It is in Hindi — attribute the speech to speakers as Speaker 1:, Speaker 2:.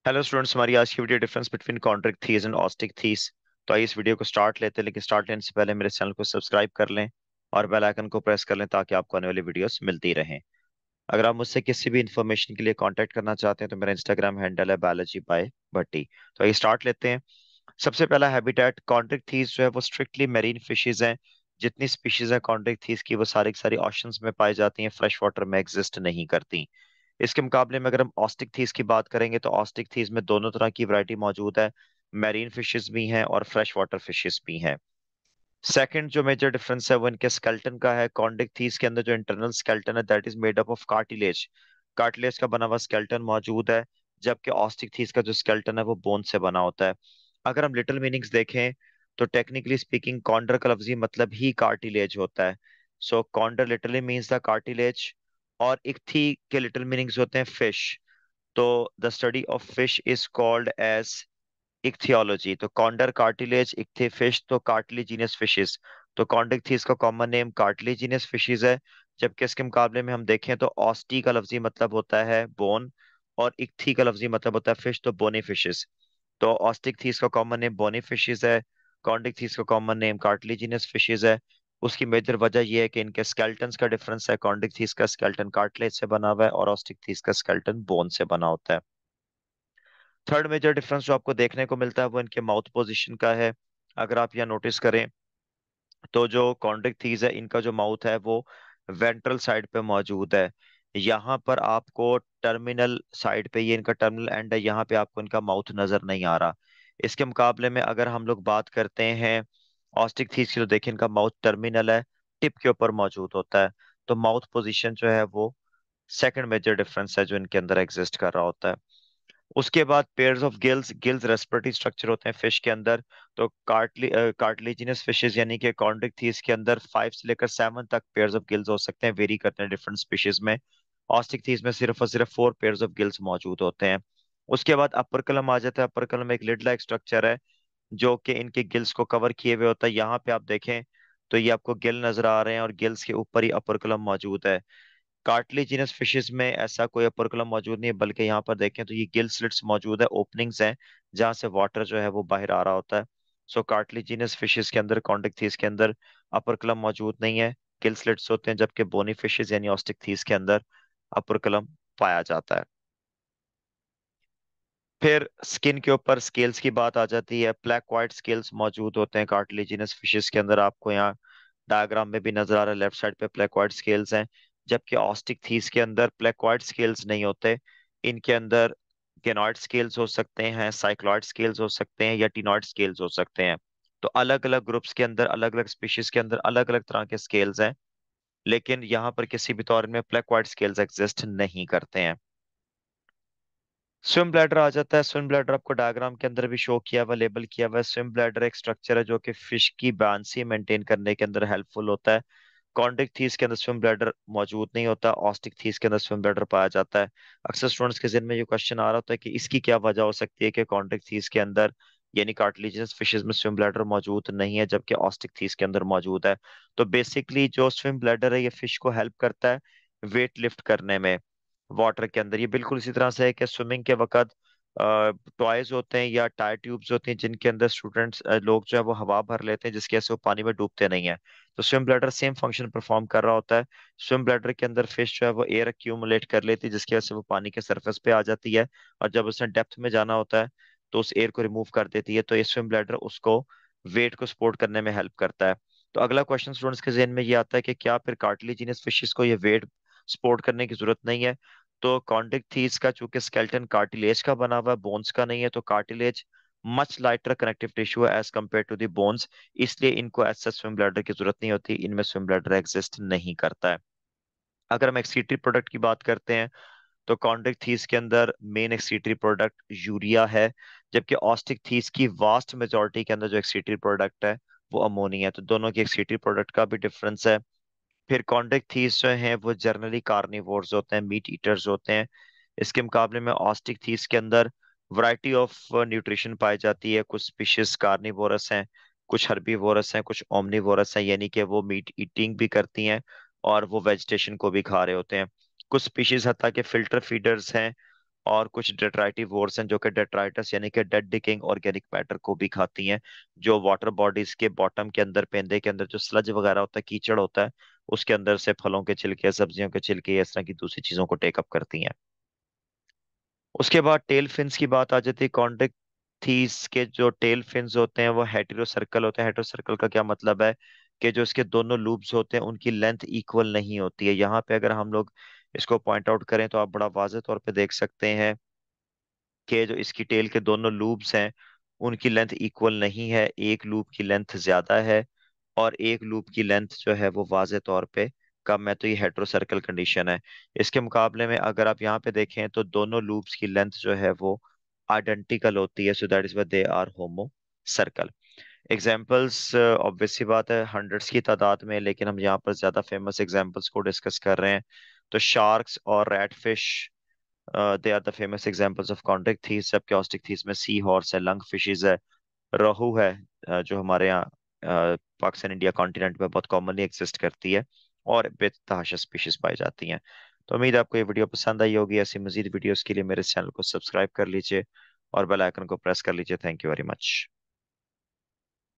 Speaker 1: हेलो स्टूडेंट्स, हमारी आज की video difference between Chondrichthyes and Osteichthyes. तो आइए इस वीडियो को स्टार्ट लेते हैं, लेकिन स्टार्ट लेने से पहले मेरे चैनल को सब्सक्राइब कर लें और बेल आइकन को प्रेस कर लें ताकि आपको आने वाली वीडियोस मिलती रहें। अगर आप मुझसे किसी भी इन्फॉर्मेशन के लिए कांटेक्ट करना चाहते हैं तो मेरा इंस्टाग्राम हैंडल है बायोलॉजी बाय भट्टी। तो आइए स्टार्ट लेते हैं। सबसे पहला हैबिटेट, कॉन्ट्रिक थीस जो है वो स्ट्रिक्टली मेरीन फिशेज हैं। जितनी स्पीशीज है कॉन्ट्रिक थीस की वो सारी की सारी ओशंस में पाई जाती हैं, फ्रेश वाटर में एग्जिस्ट नहीं करती। इसके मुकाबले में अगर हम ऑस्टिक थीस की बात करेंगे तो ऑस्टिक थीस में दोनों तरह की वैरायटी मौजूद है। मैरीन फिशेस भी हैं और फ्रेश वाटर फिशेस भी हैं। सेकंड जो मेजर डिफरेंस है वो इनके स्केल्टन का है। कॉन्टिक थीस के अंदर जो इंटरनल स्केल्टन है that is made up of cartilage, cartilage का बना हुआ स्केल्टन मौजूद है। जबकि ऑस्टिक थीस का जो स्केल्टन है वो बोन से बना होता है। अगर हम लिटिल मीनिंग्स देखें तो टेक्निकली स्पीकिंग कॉन्डर का लफ्जी मतलब ही कार्टिलेज होता है। So chondro literally means the cartilage. और इक्थी के लिटिल मीनिंग्स होते हैं फिश। तो the study of fish is called as ichthyology. तो कॉन्डर कार्टिलेज, इक्थे फिश, तो कार्टिलेजिनियस फिशेस। तो कॉन्डिक थी इसका कॉमन नेम कार्टिलेजिनियस फिशेस है। जबकि इसके मुकाबले में हम देखें तो ऑस्टी का लफ्जी मतलब होता है बोन और इक्थी का लफ्जी मतलब होता है फिश, तो बोनी फिशेस। तो ऑस्टिक थीस का कॉमन नेम बोनी फिशेस है। कॉन्डिक थीस का कॉमन नेम कार्टिलेजिनियस फिशेस है। उसकी मेजर वजह यह है कि इनके स्केल्टन्स का डिफरेंस है। कॉन्डिक थीस का स्केल्टन कार्टिलेज से बना हुआ है और ऑस्टिक थीस का स्केल्टन बोन से बना होता है। थर्ड मेजर डिफरेंस जो आपको देखने को मिलता है वो इनके माउथ पोजीशन का है। अगर आप यहाँ नोटिस करें तो जो कॉन्ड्रिक थीस है इनका जो माउथ है वो वेंट्रल साइड पे मौजूद है। यहाँ पर आपको टर्मिनल साइड पे, ये इनका टर्मिनल एंड है, यहाँ पे आपको इनका माउथ नजर नहीं आ रहा। इसके मुकाबले में अगर हम लोग बात करते हैं ऑस्टिक थीस की, तो देखिए इनका माउथ टर्मिनल है, टिप के ऊपर मौजूद होता है। तो माउथ पोजीशन जो है वो सेकंड मेजर डिफरेंस है जो इनके अंदर एग्जिस्ट कर रहा होता है। उसके बाद pairs of gills, gills respiratory structure होते हैं फिश के अंदर। तो कार्टिलेजिनस फिशेस यानी कि कॉन्ड्रिक थीस के अंदर 5 से लेकर 7 तक पेयर्स ऑफ गिल्स हो सकते हैं, वेरी करते हैं डिफरेंट स्पीशीज में। ऑस्टिक थीस में सिर्फ और सिर्फ 4 पेयर्स ऑफ गिल्स मौजूद होते हैं। उसके बाद अपर कलम आ जाता है। अपर कलम एक लिड लाइक स्ट्रक्चर है जो कि इनके गिल्स को कवर किए हुए होता है। यहाँ पे आप देखें तो ये आपको गिल नजर आ रहे हैं और गिल्स के ऊपर ही अपर कलम मौजूद है। कार्टिलेजिनस फिशेस में ऐसा कोई अपोरकुलम मौजूद नहीं है, बल्कि यहाँ पर देखें तो ये गिल स्लिट्स मौजूद है, ओपनिंग्स हैं जहाँ से वाटर जो है वो बाहर आ रहा होता है। सो कार्टिलेजिनस फिशेस के अंदर, कॉन्टिक थीस के अंदर अपोरकुलम मौजूद नहीं है, गिल स्लिट्स होते हैं। जबकि बोनी फिशेस यानी ऑस्टिक थीस के अंदर अपोरकुलम पाया जाता है। फिर स्किन के ऊपर स्केल्स की बात आ जाती है। ब्लैक व्हाइट स्केल्स मौजूद होते हैं कार्टिलेजिनस फिशेस के अंदर, आपको यहाँ डायग्राम में भी नजर आ रहा है, लेफ्ट साइड पे ब्लैक व्हाइट स्केल्स हैं। जबकि ऑस्टिक थीस के अंदर ब्लैक व्हाइट स्केल्स नहीं होते। इनके अंदर गेनॉइड स्केल्स हो सकते हैं, साइक्लॉइड स्केल्स हो सकते हैं या टिनॉइड स्केल्स हो सकते हैं। तो अलग अलग ग्रुप्स के अंदर, अलग अलग स्पीशीज के अंदर अलग अलग तरह के स्केल्स हैं, लेकिन यहाँ पर किसी भी तौर में ब्लैक व्हाइट स्केल्स एग्जिस्ट नहीं करते हैं। स्विम ब्लैडर आ जाता है। स्विम ब्लैडर आपको डायग्राम के अंदर भी शो किया हुआ, लेबल किया हुआ है। स्विम ब्लैडर एक स्ट्रक्चर है जो कि फिश की बायांसी मेंटेन करने के अंदर हेल्पफुल होता है। कॉन्टिक थीस के अंदर स्विम ब्लैडर मौजूद नहीं होता, ऑस्टिक थीस के अंदर स्विम ब्लैडर पाया जाता है। अक्सर स्टूडेंट्स के ज़हन में ये क्वेश्चन आ रहा होता है कि इसकी क्या वजह हो सकती है कि कॉन्टिक थीस के अंदर यानी कार्टिलेजिनस फिशेज में स्विम ब्लैडर मौजूद नहीं है जबकि ऑस्टिक थीस के अंदर मौजूद है। तो बेसिकली जो स्विम ब्लैडर है ये फिश को हेल्प करता है वेट लिफ्ट करने में वाटर के अंदर। ये बिल्कुल इसी तरह से है कि स्विमिंग के वक्त टॉयज होते हैं या टायर ट्यूब्स होती हैं जिनके अंदर स्टूडेंट्स लोग जो है वो हवा भर लेते हैं जिसकी वजह से वो पानी में डूबते नहीं है। तो swim bladder same function perform कर रहा होता है। स्विम ब्लैडर के अंदर फिश जो है वो एयर एक्यूमुलेट कर लेती है जिसकी वजह से वो पानी के सरफेस पे आ जाती है, और जब उसने डेप्थ में जाना होता है तो उस एयर को रिमूव कर देती है। तो ये स्विम ब्लैडर उसको वेट को सपोर्ट करने में हेल्प करता है। तो अगला क्वेश्चन स्टूडेंट्स के जहन में ये आता है कि क्या फिर कार्टिलेजिनस फिशेस को ये वेट सपोर्ट करने की जरूरत नहीं है? तो कॉन्टिक थीस का चूंकि स्केलेटन कार्टिलेज का बना हुआ है, बोन्स का नहीं है, तो cartilage much lighter connective tissue है as compare to the bones, इसलिए इनको एज सच स्विम ब्लैडर की जरूरत नहीं होती, इनमें स्विम ब्लैडर एग्जिस्ट नहीं करता है। अगर हम एक्सीटरी प्रोडक्ट की बात करते हैं तो कॉन्टिक थीस के अंदर मेन एक्सीटरी प्रोडक्ट यूरिया है। जबकि ऑस्टिक थीस की वास्ट मेजोरिटी के अंदर जो एक्सीटरी प्रोडक्ट है वो अमोनिया है। तो दोनों की एक्सीटरी प्रोडक्ट का भी डिफरेंस है। फिर कॉन्टिक थीस जो हैं वो जनरली कार्निवोर्स होते हैं, मीट ईटर्स होते हैं। इसके मुकाबले में ऑस्टिक थीस के अंदर वैरायटी ऑफ न्यूट्रिशन पाई जाती है। कुछ स्पीशीज कार्निवोरस हैं, कुछ हर्बीवोरस हैं, कुछ ओमनीवोरस हैं, यानी कि वो मीट ईटिंग भी करती हैं और वो वेजिटेशन को भी खा रहे होते हैं। कुछ स्पीशीज हत्ता के फिल्टर फीडर्स हैं और कुछ डेट्राइटिवोर्स हैं जो कि डेट्राइटस यानी कि डेड डिकेइंग ऑर्गेनिक मैटर को भी खाती हैं, जो वाटर बॉडीज के बॉटम के अंदर, पेंदे के अंदर जो स्लज वगैरह होता है, कीचड़ होता है, उसके अंदर से फलों के छिलके, सब्जियों के छिलके, इस तरह की दूसरी चीजों को टेकअप करती हैं। उसके बाद टेल फिन्स की बात आ जाती है। कॉन्ट्रिक थीस के जो टेल फिन्स होते हैं वो हेटेरो सर्कल होते हैं। हेटेरो सर्कल का क्या मतलब है कि जो इसके दोनों लूब्स होते हैं उनकी लेंथ इक्वल नहीं होती है। यहाँ पे अगर हम लोग इसको पॉइंट आउट करें तो आप बड़ा वाज़ेह तौर पे देख सकते हैं कि जो इसकी टेल के दोनों लूब्स हैं उनकी लेंथ इक्वल नहीं है। एक लूप की लेंथ ज्यादा है और एक लूप की लेंथ जो है वो वाज़ेह तौर पे कम है। तो ये हेटेरोसर्कल कंडीशन है। इसके मुकाबले में अगर आप यहाँ पे देखें तो दोनों लूप्स की लेंथ जो है वो आइडेंटिकल होती है। So that is why they are homocercal. Examples obvious सी बात है हंड्रेड्स की तादाद में, लेकिन हम यहाँ पर ज्यादा फेमस एग्जाम्पल्स को डिस्कस कर रहे हैं। तो शार्क्स और red fish, they are the famous examples of Chondrichthyes. जबकि ऑस्टिक थीस में सी हॉर्स है, लंग फिशेज है, रोहू है, जो हमारे यहाँ पाकिस्तान इंडिया कॉन्टिनेंट में बहुत कॉमनली एग्जिस्ट करती है, और बेतहाशा स्पीशीज पाई जाती हैं। तो उम्मीद है आपको ये वीडियो पसंद आई होगी। ऐसी मजीद वीडियोस के लिए मेरे चैनल को सब्सक्राइब कर लीजिए और बेल आइकन को प्रेस कर लीजिए। Thank you very much.